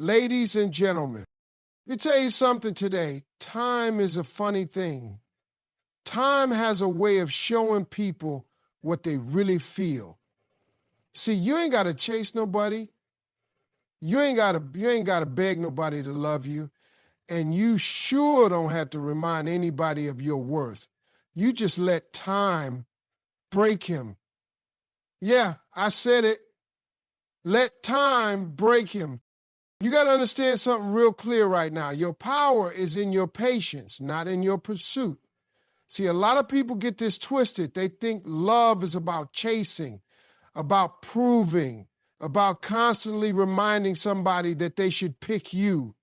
Ladies and gentlemen, let me tell you something today. Time is a funny thing. Time has a way of showing people what they really feel. See, you ain't got to chase nobody. You ain't got to beg nobody to love you. And you sure don't have to remind anybody of your worth. You just let time break him. Yeah, I said it. Let time break him. You got to understand something real clear right now. Your power is in your patience, not in your pursuit. See, a lot of people get this twisted. They think love is about chasing, about proving, about constantly reminding somebody that they should pick you.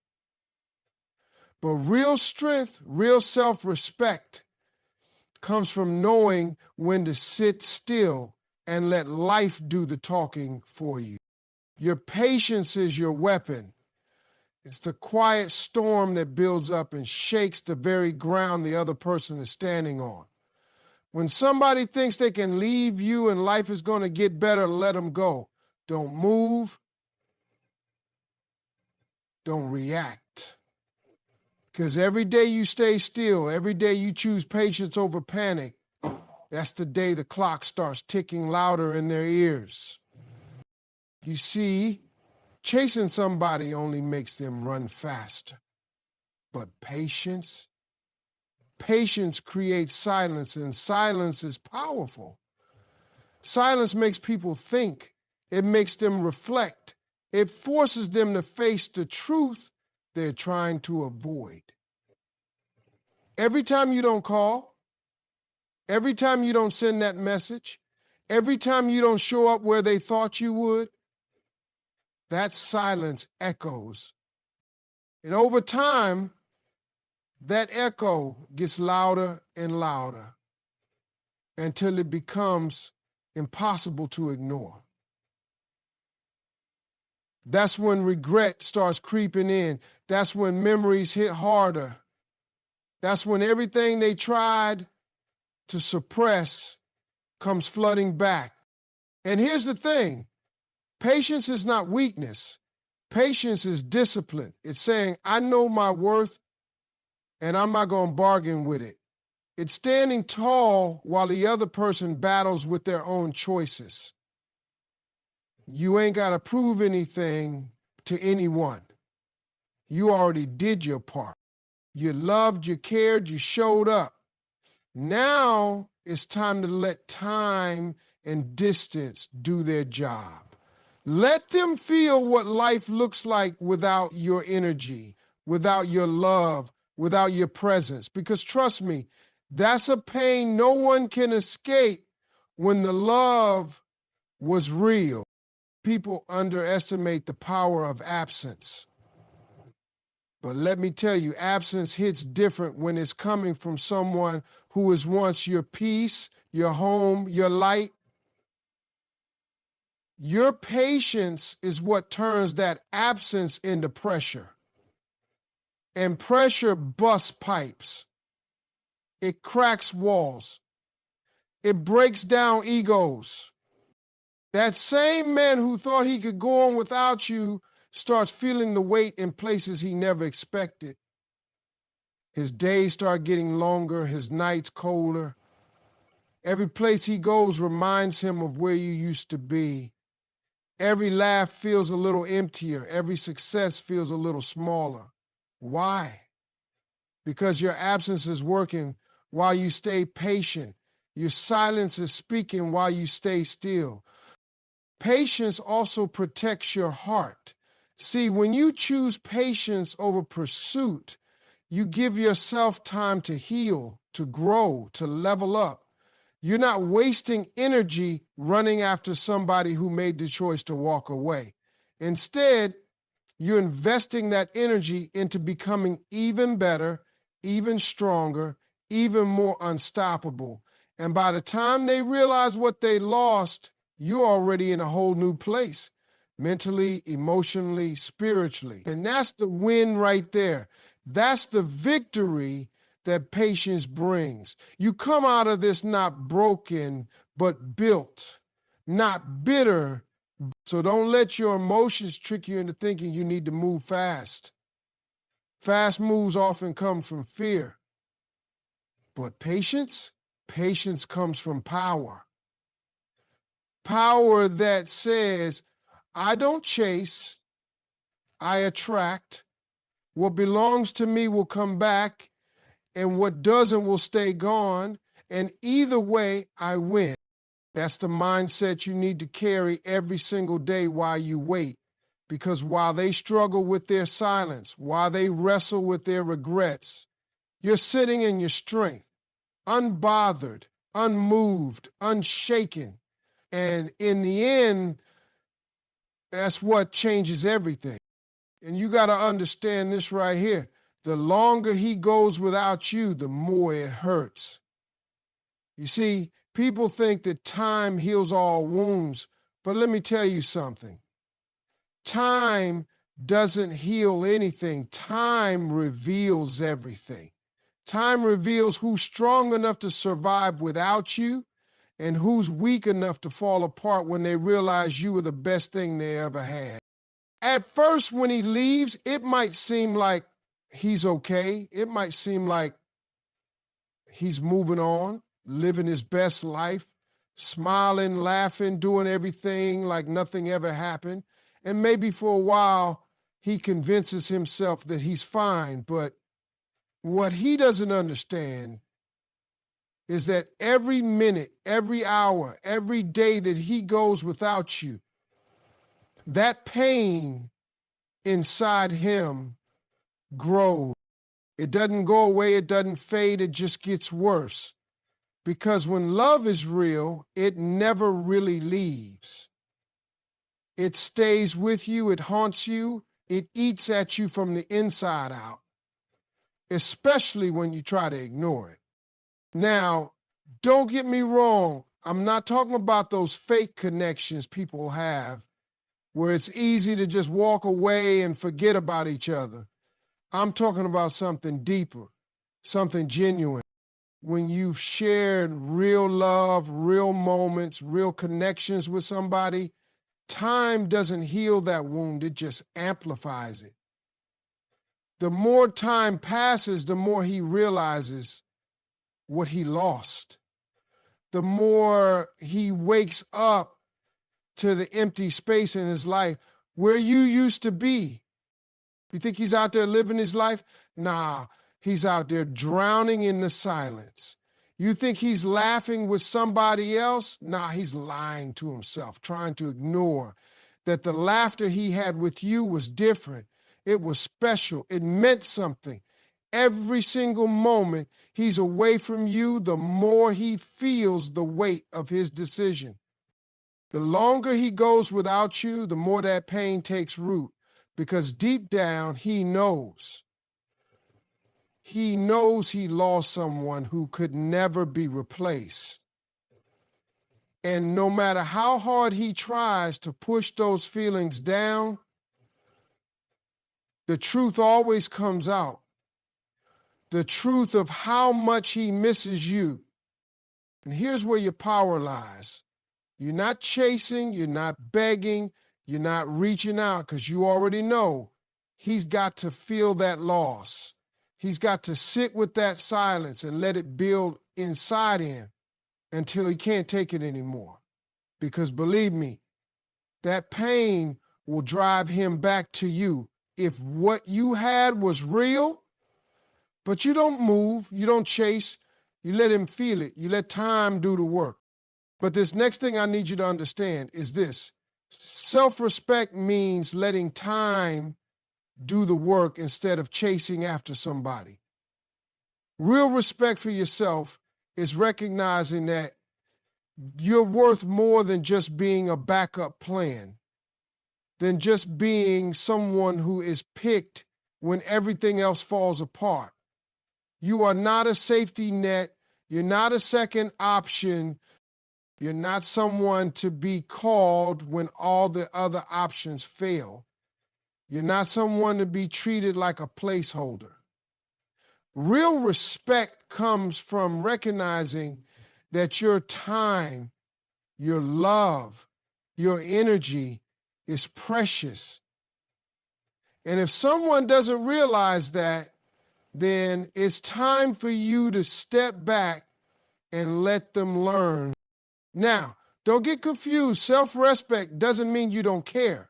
But real strength, real self-respect comes from knowing when to sit still and let life do the talking for you. Your patience is your weapon. It's the quiet storm that builds up and shakes the very ground the other person is standing on. When somebody thinks they can leave you and life is going to get better, let them go. Don't move. Don't react. Because every day you stay still, every day you choose patience over panic, that's the day the clock starts ticking louder in their ears. You see, chasing somebody only makes them run faster. But patience creates silence, and silence is powerful. Silence makes people think. It makes them reflect. It forces them to face the truth they're trying to avoid. Every time you don't call, every time you don't send that message, every time you don't show up where they thought you would, that silence echoes. And over time, that echo gets louder and louder until it becomes impossible to ignore. That's when regret starts creeping in. That's when memories hit harder. That's when everything they tried to suppress comes flooding back. And here's the thing. Patience is not weakness. Patience is discipline. It's saying, I know my worth and I'm not going to bargain with it. It's standing tall while the other person battles with their own choices. You ain't got to prove anything to anyone. You already did your part. You loved, you cared, you showed up. Now it's time to let time and distance do their job. Let them feel what life looks like without your energy, without your love, without your presence. Because trust me, that's a pain no one can escape when the love was real. People underestimate the power of absence. But let me tell you, absence hits different when it's coming from someone who was once your peace, your home, your light. Your patience is what turns that absence into pressure. And pressure busts pipes. It cracks walls. It breaks down egos. That same man who thought he could go on without you starts feeling the weight in places he never expected. His days start getting longer, his nights colder. Every place he goes reminds him of where you used to be. Every laugh feels a little emptier. Every success feels a little smaller. Why? Because your absence is working while you stay patient. Your silence is speaking while you stay still. Patience also protects your heart. See, when you choose patience over pursuit, you give yourself time to heal, to grow, to level up. You're not wasting energy running after somebody who made the choice to walk away. Instead, you're investing that energy into becoming even better, even stronger, even more unstoppable. And by the time they realize what they lost, you're already in a whole new place, mentally, emotionally, spiritually. And that's the win right there. That's the victory that patience brings. You come out of this not broken, but built, not bitter, So don't let your emotions trick you into thinking you need to move fast. Fast moves often come from fear. But patience comes from power. Power that says, I don't chase, I attract. What belongs to me will come back, and what doesn't will stay gone. And either way, I win. That's the mindset you need to carry every single day while you wait. Because while they struggle with their silence, while they wrestle with their regrets, you're sitting in your strength, unbothered, unmoved, unshaken. And in the end, that's what changes everything. And you got to understand this right here. The longer he goes without you, the more it hurts. You see, people think that time heals all wounds, but let me tell you something. Time doesn't heal anything. Time reveals everything. Time reveals who's strong enough to survive without you and who's weak enough to fall apart when they realize you were the best thing they ever had. At first, when he leaves, it might seem like he's okay. It might seem like he's moving on, living his best life, smiling, laughing, doing everything like nothing ever happened. And maybe for a while, he convinces himself that he's fine. But what he doesn't understand is that every minute, every hour, every day that he goes without you, that pain inside him grows. It doesn't go away, it doesn't fade, it just gets worse. Because when love is real, it never really leaves. It stays with you, it haunts you, it eats at you from the inside out, especially when you try to ignore it. Now, don't get me wrong, I'm not talking about those fake connections people have where it's easy to just walk away and forget about each other. I'm talking about something deeper, something genuine. When you've shared real love, real moments, real connections with somebody, time doesn't heal that wound, it just amplifies it. The more time passes, the more he realizes what he lost. The more he wakes up to the empty space in his life where you used to be. You think he's out there living his life? Nah, he's out there drowning in the silence. You think he's laughing with somebody else? Nah, he's lying to himself, trying to ignore that the laughter he had with you was different. It was special. It meant something. Every single moment he's away from you, the more he feels the weight of his decision. The longer he goes without you, the more that pain takes root, because deep down he knows. He knows he lost someone who could never be replaced. And no matter how hard he tries to push those feelings down, the truth always comes out. The truth of how much he misses you. And here's where your power lies. You're not chasing, you're not begging, you're not reaching out, because you already know he's got to feel that loss. He's got to sit with that silence and let it build inside him until he can't take it anymore. Because believe me, that pain will drive him back to you. If what you had was real, but you don't move, you don't chase, you let him feel it, you let time do the work. But this next thing I need you to understand is this. Self-respect means letting time do the work instead of chasing after somebody. Real respect for yourself is recognizing that you're worth more than just being a backup plan, than just being someone who is picked when everything else falls apart. You are not a safety net. You're not a second option. You're not someone to be called when all the other options fail. You're not someone to be treated like a placeholder. Real respect comes from recognizing that your time, your love, your energy is precious. And if someone doesn't realize that, then it's time for you to step back and let them learn. Now, don't get confused. Self-respect doesn't mean you don't care.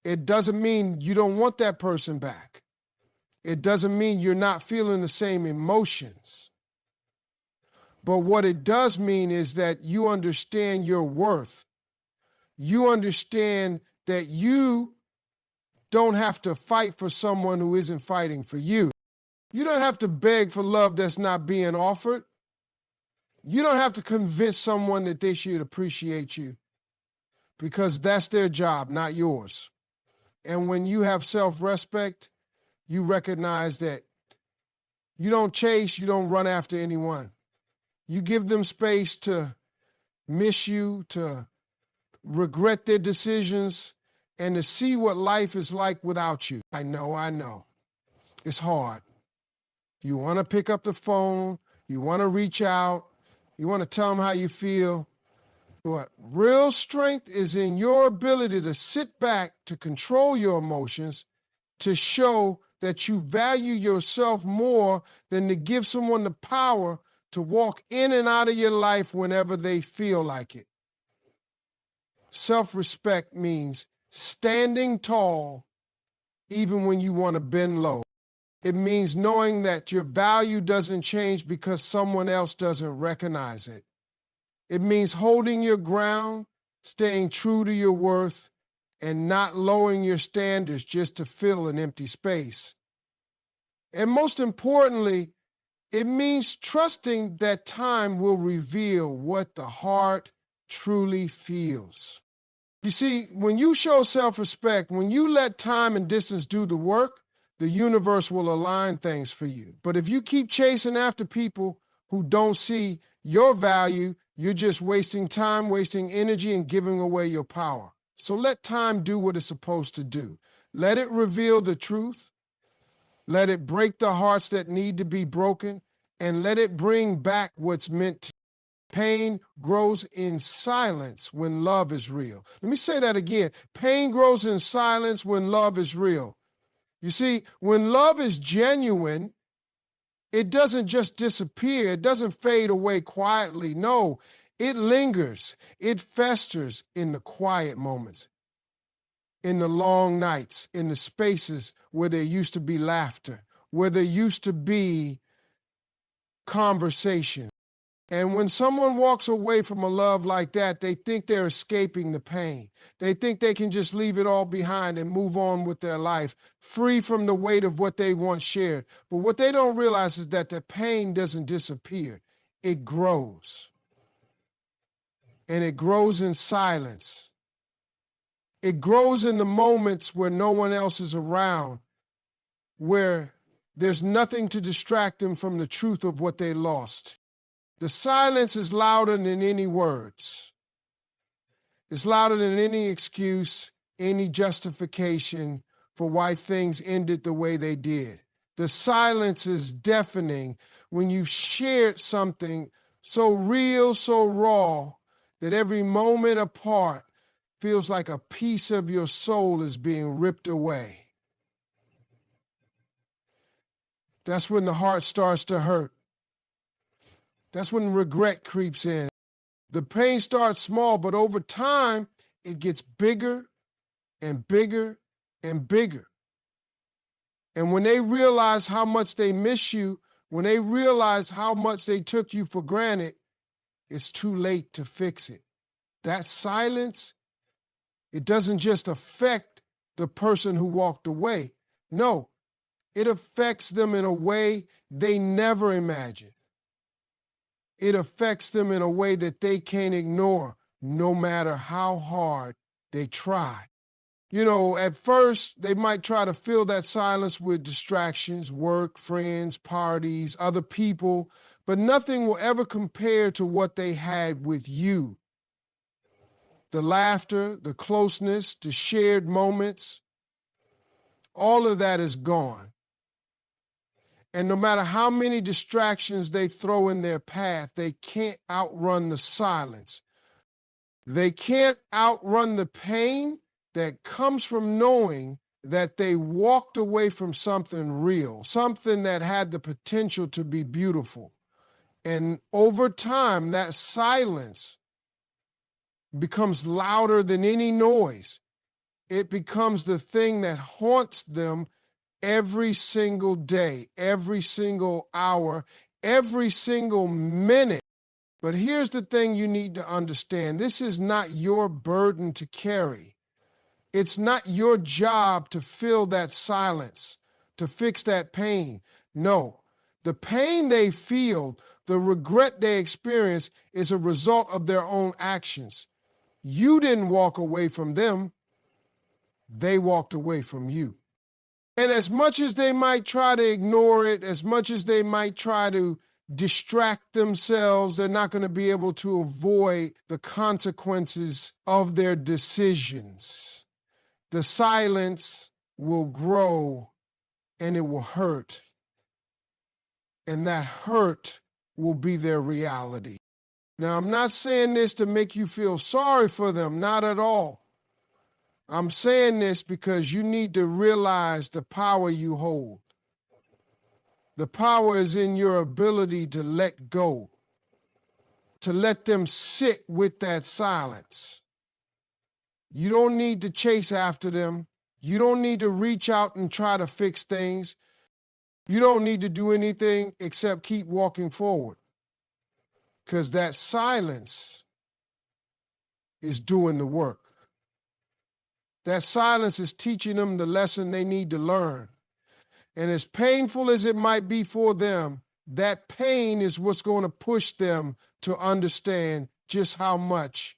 It doesn't mean you don't want that person back. It doesn't mean you're not feeling the same emotions. But what it does mean is that you understand your worth. You understand that you don't have to fight for someone who isn't fighting for you. You don't have to beg for love that's not being offered. You don't have to convince someone that they should appreciate you, because that's their job, not yours. And when you have self-respect, you recognize that you don't chase, you don't run after anyone. You give them space to miss you, to regret their decisions, and to see what life is like without you. I know. It's hard. You want to pick up the phone, you want to reach out, you want to tell them how you feel. But real strength is in your ability to sit back, to control your emotions, to show that you value yourself more than to give someone the power to walk in and out of your life whenever they feel like it. Self-respect means standing tall even when you want to bend low. It means knowing that your value doesn't change because someone else doesn't recognize it. It means holding your ground, staying true to your worth, and not lowering your standards just to fill an empty space. And most importantly, it means trusting that time will reveal what the heart truly feels. You see, when you show self-respect, when you let time and distance do the work, the universe will align things for you. But if you keep chasing after people who don't see your value, you're just wasting time, wasting energy, and giving away your power. So let time do what it's supposed to do. Let it reveal the truth. Let it break the hearts that need to be broken, and let it bring back what's meant to. Pain grows in silence when love is real. Let me say that again. Pain grows in silence when love is real. You see, when love is genuine, it doesn't just disappear. It doesn't fade away quietly. No, it lingers. It festers in the quiet moments, in the long nights, in the spaces where there used to be laughter, where there used to be conversation. And when someone walks away from a love like that, they think they're escaping the pain. They think they can just leave it all behind and move on with their life, free from the weight of what they once shared. But what they don't realize is that the pain doesn't disappear. It grows. And it grows in silence. It grows in the moments where no one else is around, where there's nothing to distract them from the truth of what they lost. The silence is louder than any words. It's louder than any excuse, any justification for why things ended the way they did. The silence is deafening when you've shared something so real, so raw, that every moment apart feels like a piece of your soul is being ripped away. That's when the heart starts to hurt. That's when regret creeps in. The pain starts small, but over time, it gets bigger and bigger and bigger. And when they realize how much they miss you, when they realize how much they took you for granted, it's too late to fix it. That silence, it doesn't just affect the person who walked away. No, it affects them in a way they never imagined. It affects them in a way that they can't ignore, no matter how hard they try. You know, at first, they might try to fill that silence with distractions, work, friends, parties, other people, but nothing will ever compare to what they had with you. The laughter, the closeness, the shared moments, all of that is gone. And no matter how many distractions they throw in their path, they can't outrun the silence. They can't outrun the pain, that comes from knowing that they walked away from something real, something that had the potential to be beautiful. And over time, that silence becomes louder than any noise. It becomes the thing that haunts them every single day, every single hour, every single minute. But here's the thing you need to understand. This is not your burden to carry. It's not your job to fill that silence, to fix that pain. No, the pain they feel, the regret they experience is a result of their own actions. You didn't walk away from them. They walked away from you. And as much as they might try to ignore it, as much as they might try to distract themselves, they're not going to be able to avoid the consequences of their decisions. The silence will grow and it will hurt. And that hurt will be their reality. Now, I'm not saying this to make you feel sorry for them, not at all. I'm saying this because you need to realize the power you hold. The power is in your ability to let go, to let them sit with that silence. You don't need to chase after them. You don't need to reach out and try to fix things. You don't need to do anything except keep walking forward. Because that silence is doing the work. That silence is teaching them the lesson they need to learn. And as painful as it might be for them, that pain is what's going to push them to understand just how much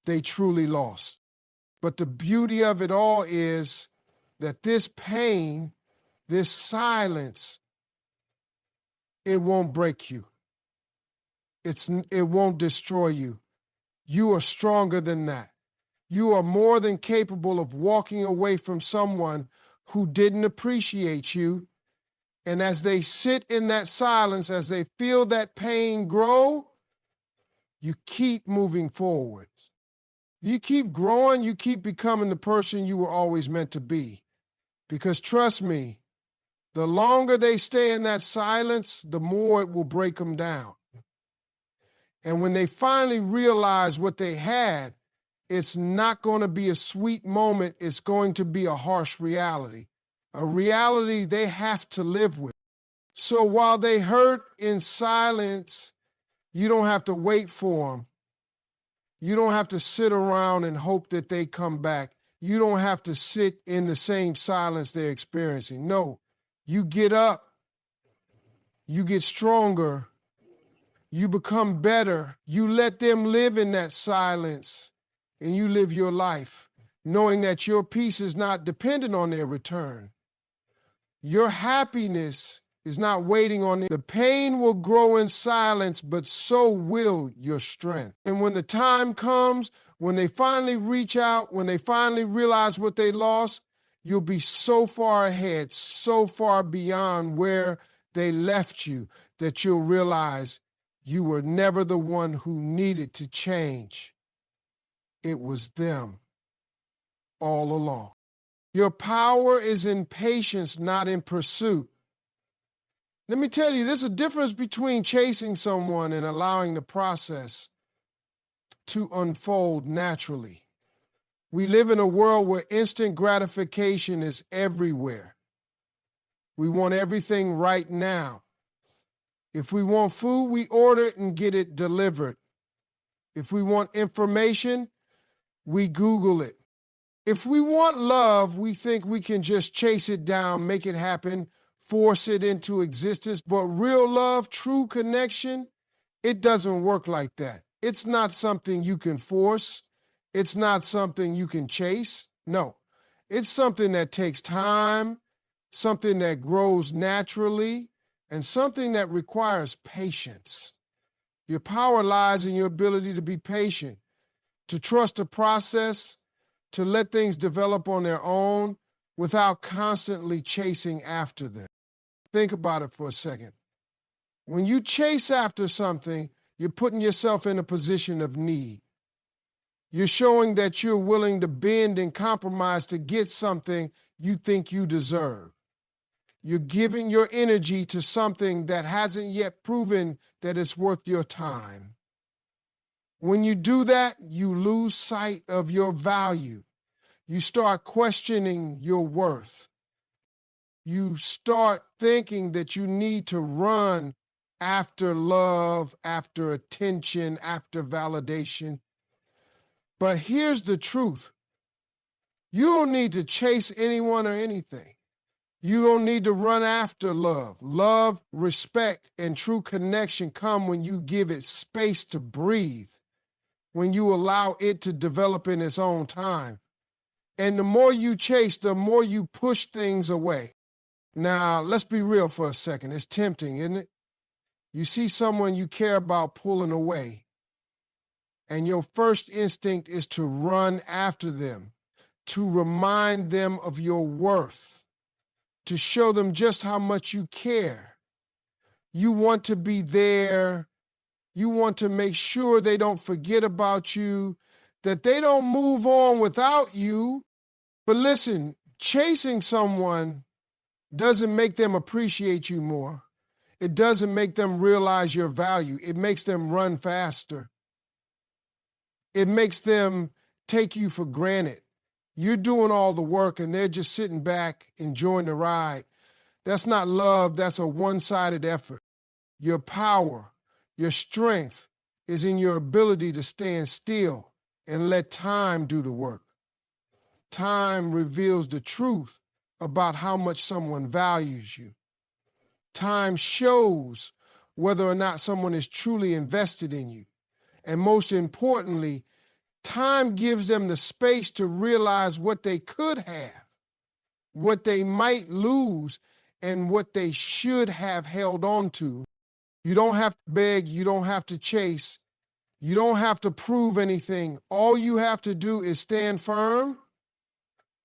they truly lost. But the beauty of it all is that this pain, this silence, it won't break you. It won't destroy you. You are stronger than that. You are more than capable of walking away from someone who didn't appreciate you. And as they sit in that silence, as they feel that pain grow, you keep moving forward. You keep growing, you keep becoming the person you were always meant to be. Because trust me, the longer they stay in that silence, the more it will break them down. And when they finally realize what they had, it's not going to be a sweet moment. It's going to be a harsh reality, a reality they have to live with. So while they hurt in silence, you don't have to wait for them. You don't have to sit around and hope that they come back. You don't have to sit in the same silence they're experiencing. No, you get up, you get stronger, you become better. You let them live in that silence and you live your life, knowing that your peace is not dependent on their return. Your happiness is not waiting on it. The pain will grow in silence, but so will your strength. And when the time comes, when they finally reach out, when they finally realize what they lost, you'll be so far ahead, so far beyond where they left you, that you'll realize you were never the one who needed to change. It was them all along. Your power is in patience, not in pursuit. Let me tell you, there's a difference between chasing someone and allowing the process to unfold naturally. We live in a world where instant gratification is everywhere. We want everything right now. If we want food, we order it and get it delivered. If we want information, we Google it. If we want love, we think we can just chase it down, make it happen, force it into existence. But real love, true connection, it doesn't work like that. It's not something you can force. It's not something you can chase. No, it's something that takes time, something that grows naturally, and something that requires patience. Your power lies in your ability to be patient, to trust the process, to let things develop on their own without constantly chasing after them. Think about it for a second. When you chase after something, you're putting yourself in a position of need. You're showing that you're willing to bend and compromise to get something you think you deserve. You're giving your energy to something that hasn't yet proven that it's worth your time. When you do that, you lose sight of your value. You start questioning your worth. You start thinking that you need to run after love, after attention, after validation. But here's the truth. You don't need to chase anyone or anything. You don't need to run after love. Love, respect, and true connection come when you give it space to breathe, when you allow it to develop in its own time. And the more you chase, the more you push things away. Now, let's be real for a second. It's tempting, isn't it? You see someone you care about pulling away, and your first instinct is to run after them, to remind them of your worth, to show them just how much you care. You want to be there. You want to make sure they don't forget about you, that they don't move on without you. But listen, chasing someone doesn't make them appreciate you more. It doesn't make them realize your value. It makes them run faster. It makes them take you for granted. You're doing all the work and they're just sitting back enjoying the ride. That's not love. That's a one-sided effort. Your power, your strength is in your ability to stand still and let time do the work. Time reveals the truth about how much someone values you. Time shows whether or not someone is truly invested in you. And most importantly, time gives them the space to realize what they could have, what they might lose, and what they should have held on to. You don't have to beg, you don't have to chase, you don't have to prove anything. All you have to do is stand firm,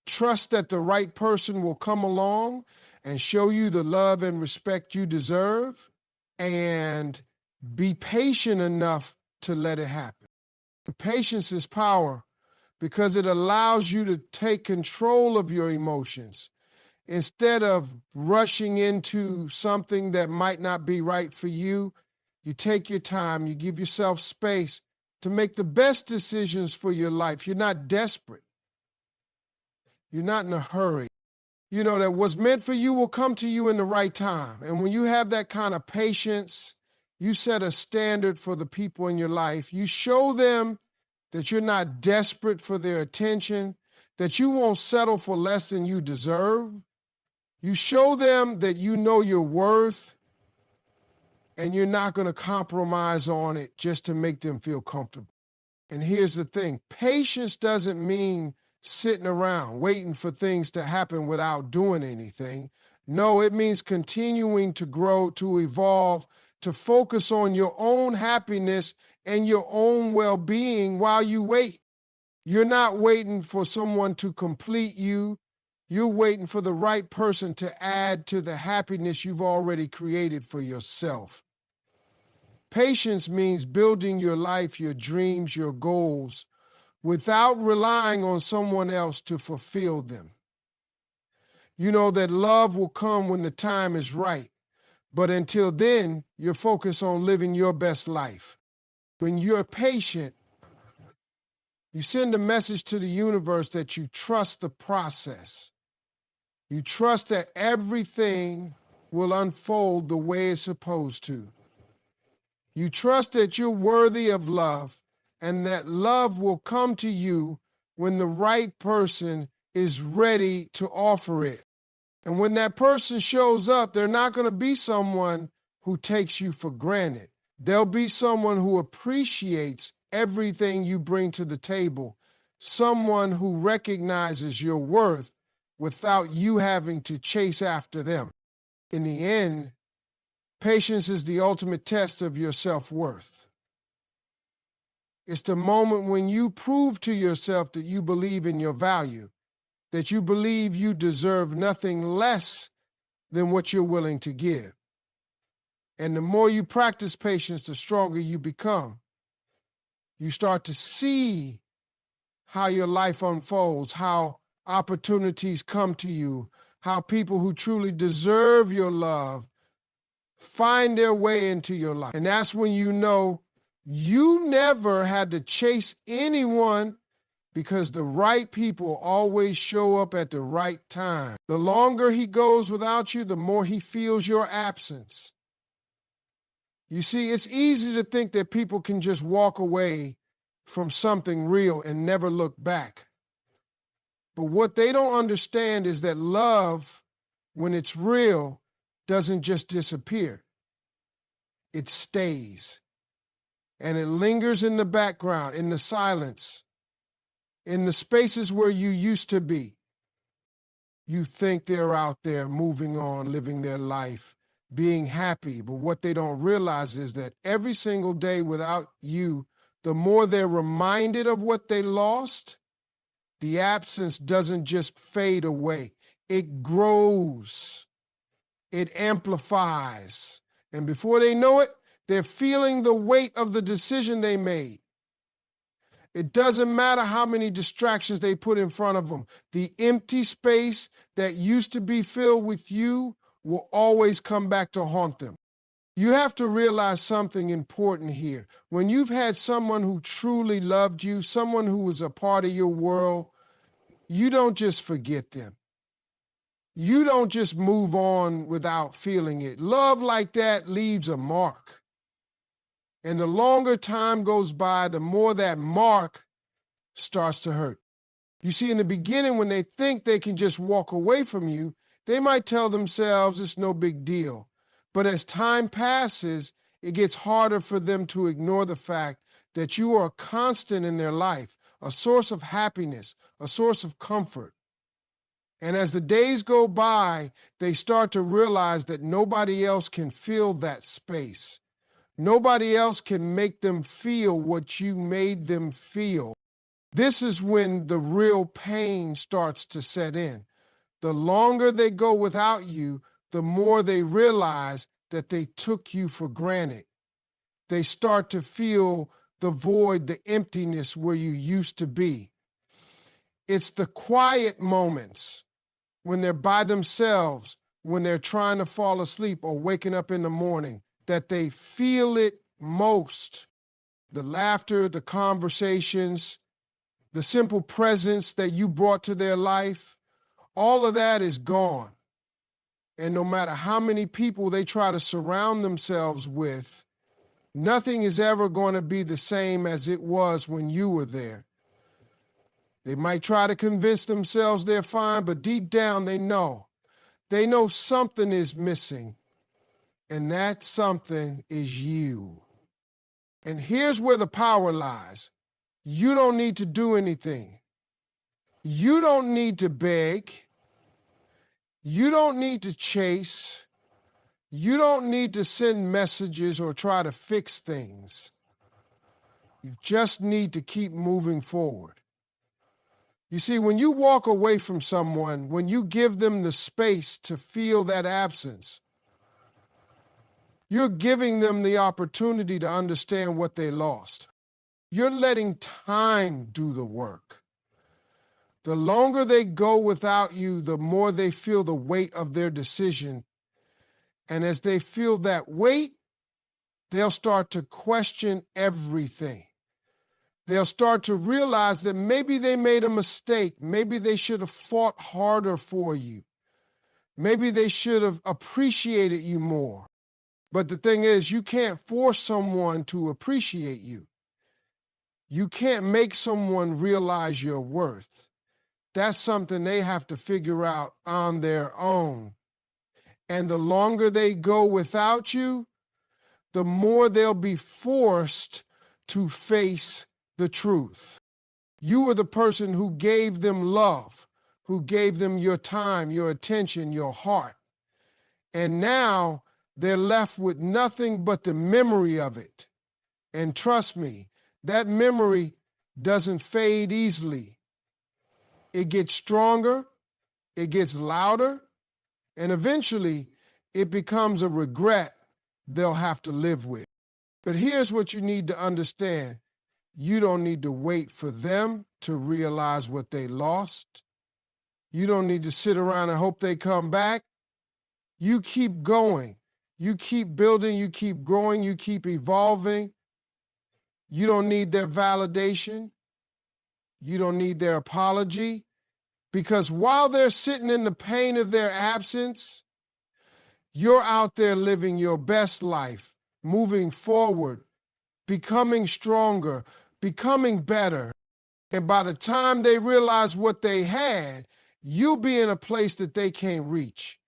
trust that the right person will come along and show you the love and respect you deserve, and be patient enough to let it happen. Patience is power because it allows you to take control of your emotions. Instead of rushing into something that might not be right for you, you take your time, you give yourself space to make the best decisions for your life. You're not desperate. You're not in a hurry. You know that what's meant for you will come to you in the right time. And when you have that kind of patience, you set a standard for the people in your life. You show them that you're not desperate for their attention, that you won't settle for less than you deserve. You show them that you know your worth and you're not going to compromise on it just to make them feel comfortable. And here's the thing, patience doesn't mean sitting around waiting for things to happen without doing anything. No, it means continuing to grow, to evolve, to focus on your own happiness and your own well-being while you wait. You're not waiting for someone to complete you. You're waiting for the right person to add to the happiness you've already created for yourself. Patience means building your life, your dreams, your goals, without relying on someone else to fulfill them. You know that love will come when the time is right, but until then, you're focused on living your best life. When you're patient, you send a message to the universe that you trust the process. You trust that everything will unfold the way it's supposed to. You trust that you're worthy of love and that love will come to you when the right person is ready to offer it. And when that person shows up, they're not going to be someone who takes you for granted. They'll be someone who appreciates everything you bring to the table, someone who recognizes your worth without you having to chase after them. In the end, patience is the ultimate test of your self-worth. It's the moment when you prove to yourself that you believe in your value, that you believe you deserve nothing less than what you're willing to give. And the more you practice patience, the stronger you become. You start to see how your life unfolds, how opportunities come to you, how people who truly deserve your love find their way into your life. And that's when you know you never had to chase anyone, because the right people always show up at the right time. The longer he goes without you, the more he feels your absence. You see, it's easy to think that people can just walk away from something real and never look back. But what they don't understand is that love, when it's real, doesn't just disappear. It stays. And it lingers in the background, in the silence, in the spaces where you used to be. You think they're out there moving on, living their life, being happy. But what they don't realize is that every single day without you, the more they're reminded of what they lost, the absence doesn't just fade away. It grows. It amplifies. And before they know it, they're feeling the weight of the decision they made. It doesn't matter how many distractions they put in front of them. The empty space that used to be filled with you will always come back to haunt them. You have to realize something important here. When you've had someone who truly loved you, someone who was a part of your world, you don't just forget them. You don't just move on without feeling it. Love like that leaves a mark. And the longer time goes by, the more that mark starts to hurt. You see, in the beginning, when they think they can just walk away from you, they might tell themselves it's no big deal. But as time passes, it gets harder for them to ignore the fact that you are a constant in their life, a source of happiness, a source of comfort. And as the days go by, they start to realize that nobody else can fill that space. Nobody else can make them feel what you made them feel. This is when the real pain starts to set in. The longer they go without you, the more they realize that they took you for granted. They start to feel the void, the emptiness where you used to be. It's the quiet moments when they're by themselves, when they're trying to fall asleep or waking up in the morning, that they feel it most. The laughter, the conversations, the simple presence that you brought to their life, all of that is gone. And no matter how many people they try to surround themselves with, nothing is ever going to be the same as it was when you were there. They might try to convince themselves they're fine, but deep down they know. They know something is missing, and that something is you. And here's where the power lies. You don't need to do anything. You don't need to beg. You don't need to chase. You don't need to send messages or try to fix things. You just need to keep moving forward. You see, when you walk away from someone, when you give them the space to feel that absence, you're giving them the opportunity to understand what they lost. You're letting time do the work. The longer they go without you, the more they feel the weight of their decision. And as they feel that weight, they'll start to question everything. They'll start to realize that maybe they made a mistake. Maybe they should have fought harder for you. Maybe they should have appreciated you more. But the thing is, you can't force someone to appreciate you. You can't make someone realize your worth. That's something they have to figure out on their own. And the longer they go without you, the more they'll be forced to face the truth. You were the person who gave them love, who gave them your time, your attention, your heart. And now they're left with nothing but the memory of it. And trust me, that memory doesn't fade easily. It gets stronger, it gets louder, and eventually it becomes a regret they'll have to live with. But here's what you need to understand. You don't need to wait for them to realize what they lost. You don't need to sit around and hope they come back. You keep going. You keep building, you keep growing, you keep evolving. You don't need their validation. You don't need their apology. Because while they're sitting in the pain of their absence, you're out there living your best life, moving forward, becoming stronger, becoming better. And by the time they realize what they had, you'll be in a place that they can't reach.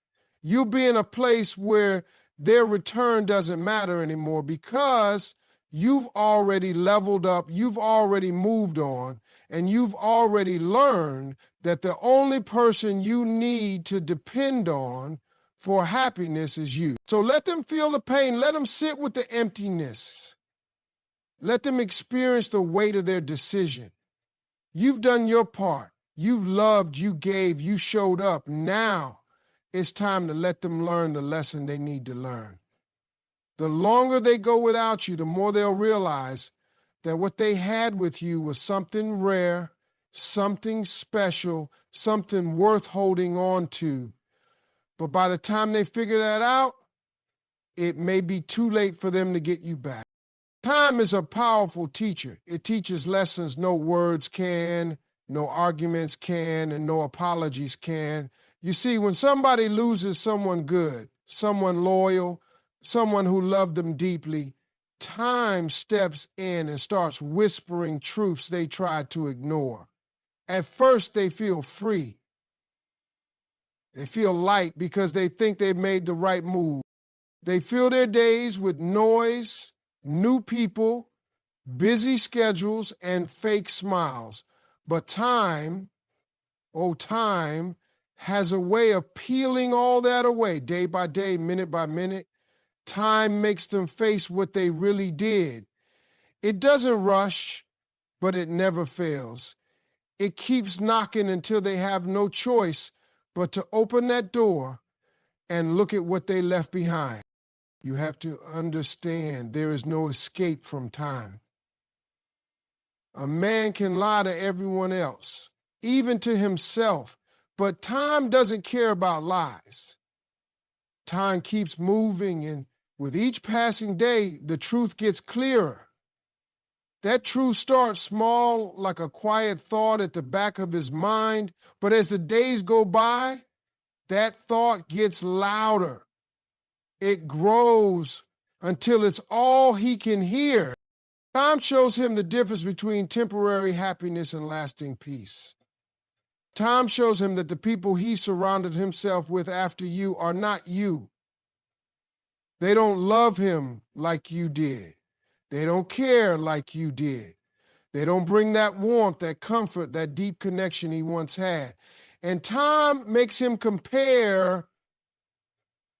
You'll be in a place where their return doesn't matter anymore because you've already leveled up, you've already moved on, and you've already learned that the only person you need to depend on for happiness is you. So let them feel the pain. Let them sit with the emptiness. Let them experience the weight of their decision. You've done your part. You've loved, you gave, you showed up. Now it's time to let them learn the lesson they need to learn. The longer they go without you, the more they'll realize that what they had with you was something rare, something special, something worth holding on to. But by the time they figure that out, it may be too late for them to get you back. Time is a powerful teacher. It teaches lessons no words can, no arguments can, and no apologies can. You see, when somebody loses someone good, someone loyal, someone who loved them deeply, time steps in and starts whispering truths they tried to ignore. At first, they feel free. They feel light because they think they've made the right move. They fill their days with noise, new people, busy schedules, and fake smiles. But time, oh time, has a way of peeling all that away day by day, minute by minute. Time makes them face what they really did. It doesn't rush, but it never fails. It keeps knocking until they have no choice but to open that door and look at what they left behind. You have to understand there is no escape from time. A man can lie to everyone else, even to himself, but time doesn't care about lies. Time keeps moving, and with each passing day, the truth gets clearer. That truth starts small, like a quiet thought at the back of his mind, but as the days go by, that thought gets louder. It grows until it's all he can hear. Time shows him the difference between temporary happiness and lasting peace. Time shows him that the people he surrounded himself with after you are not you. They don't love him like you did. They don't care like you did. They don't bring that warmth, that comfort, that deep connection he once had. And time makes him compare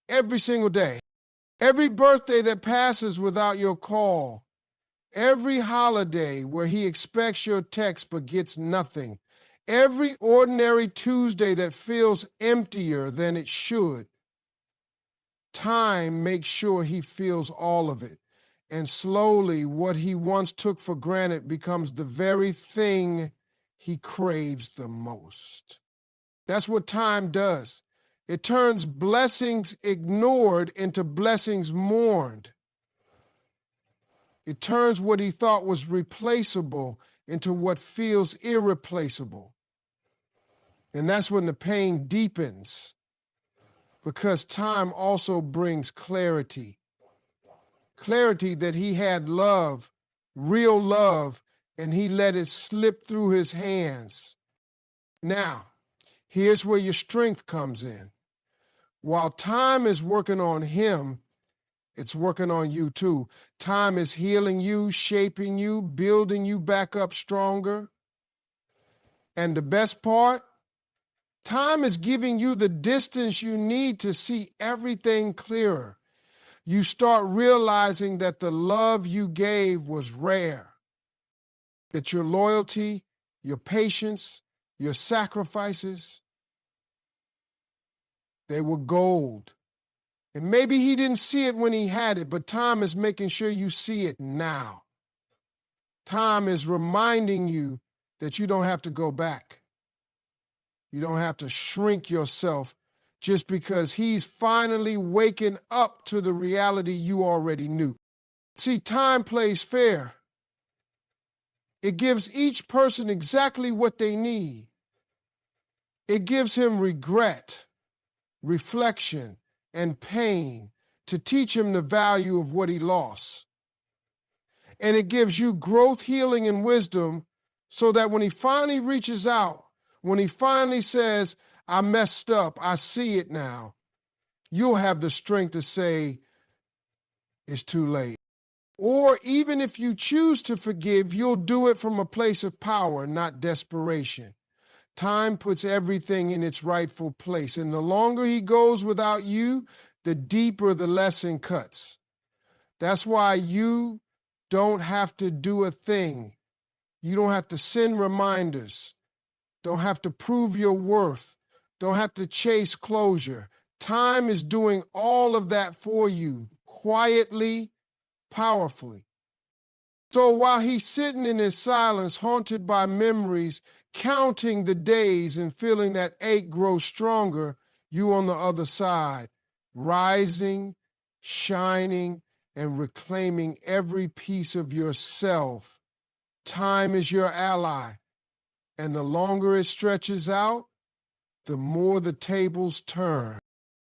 every single day. Every birthday that passes without your call. Every holiday where he expects your text but gets nothing. Every ordinary Tuesday that feels emptier than it should. Time makes sure he feels all of it. And slowly, what he once took for granted becomes the very thing he craves the most. That's what time does. It turns blessings ignored into blessings mourned. It turns what he thought was replaceable into what feels irreplaceable. And that's when the pain deepens, because time also brings clarity. Clarity that he had love, real love, and he let it slip through his hands. Now, here's where your strength comes in. While time is working on him, it's working on you too. Time is healing you, shaping you, building you back up stronger. And the best part, time is giving you the distance you need to see everything clearer. You start realizing that the love you gave was rare, that your loyalty, your patience, your sacrifices, they were gold. And maybe he didn't see it when he had it, but time is making sure you see it now. Time is reminding you that you don't have to go back. You don't have to shrink yourself just because he's finally waking up to the reality you already knew. See, time plays fair. It gives each person exactly what they need. It gives him regret, reflection, and pain to teach him the value of what he lost. And it gives you growth, healing, and wisdom so that when he finally reaches out, when he finally says, I messed up, I see it now, you'll have the strength to say, it's too late. Or even if you choose to forgive, you'll do it from a place of power, not desperation. Time puts everything in its rightful place, and the longer he goes without you, the deeper the lesson cuts. That's why you don't have to do a thing. You don't have to send reminders. Don't have to prove your worth. Don't have to chase closure. Time is doing all of that for you, quietly, powerfully. So while he's sitting in his silence, haunted by memories, counting the days and feeling that ache grow stronger, you on the other side, rising, shining, and reclaiming every piece of yourself. Time is your ally, and the longer it stretches out, the more the tables turn.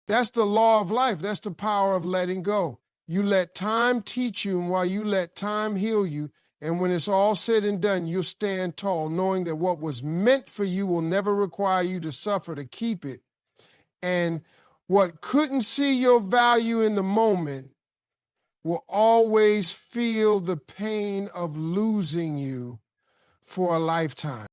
That's the law of life. That's the power of letting go. You let time teach you, and while you let time heal you, and when it's all said and done, you'll stand tall, knowing that what was meant for you will never require you to suffer to keep it. And what couldn't see your value in the moment will always feel the pain of losing you for a lifetime.